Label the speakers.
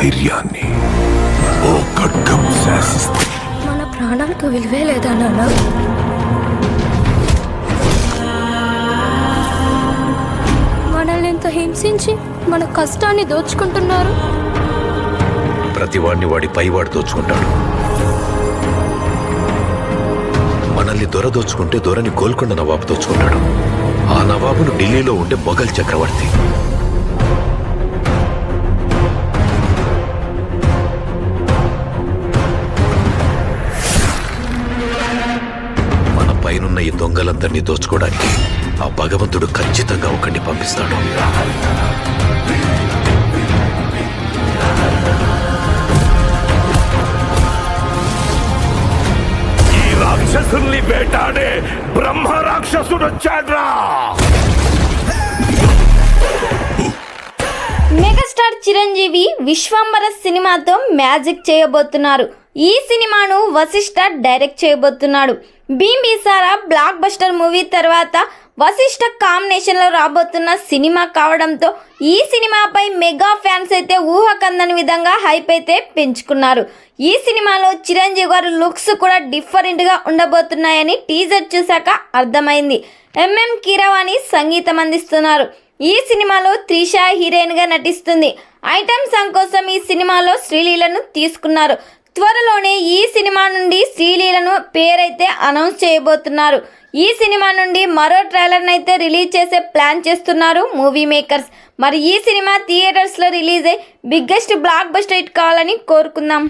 Speaker 1: ధైర్యాన్ని ఓ ఖడ్గం శాసిస్తుంది.
Speaker 2: మన ప్రాణాలకు విలువే లేదా నాన్న? మనల్ని ఎంత హింసించి మన కష్టాన్ని దోచుకుంటున్నారు.
Speaker 3: ప్రతివాడిని వాడి పైవాడు దోచుకుంటాడు. మనల్ని దొర దోచుకుంటే దొరని గోల్కొండ నవాబు దోచుకుంటాడు. ఆ నవాబును ఢిల్లీలో ఉండే మొఘల్ చక్రవర్తి. మన పైనున్న ఈ దొంగలందరినీ దోచుకోవడానికి ఆ భగవంతుడు ఖచ్చితంగా ఒకరిని పంపిస్తాడు.
Speaker 1: రాక్షసుల్ని వేటాడే బ్రహ్మ రాక్షసుడు వచ్చాడ్రా.
Speaker 4: మెగాస్టార్ చిరంజీవి విశ్వంబర సినిమాతో మ్యాజిక్ చేయబోతున్నారు. ఈ సినిమాను వశిష్ఠ డైరెక్ట్ చేయబోతున్నాడు. భీంబీసారా బ్లాక్ బస్టర్ మూవీ తర్వాత వశిష్ఠ కాంబినేషన్లో రాబోతున్న సినిమా కావడంతో ఈ సినిమాపై మెగా ఫ్యాన్స్ అయితే ఊహకందని విధంగా హైప్ అయితే పెంచుకున్నారు. ఈ సినిమాలో చిరంజీవి గారు లుక్స్ కూడా డిఫరెంట్గా ఉండబోతున్నాయని టీజర్ చూశాక అర్థమైంది. ఎంఎం కీరవాణి సంగీతం అందిస్తున్నారు. ఈ సినిమాలో త్రిష హీరోయిన్గా నటిస్తుంది. ఐటమ్ సాంగ్ కోసం ఈ సినిమాలో శ్రీలీలను తీసుకున్నారు. త్వరలోనే ఈ సినిమా నుండి శ్రీలీలను పేరైతే అనౌన్స్ చేయబోతున్నారు. ఈ సినిమా నుండి మరో ట్రైలర్ని అయితే రిలీజ్ చేసే ప్లాన్ చేస్తున్నారు మూవీ మేకర్స్. మరి ఈ సినిమా థియేటర్స్లో రిలీజ్ అయ్యి బిగ్గెస్ట్ బ్లాక్ బస్టర్ హిట్ కావాలని కోరుకుందాం.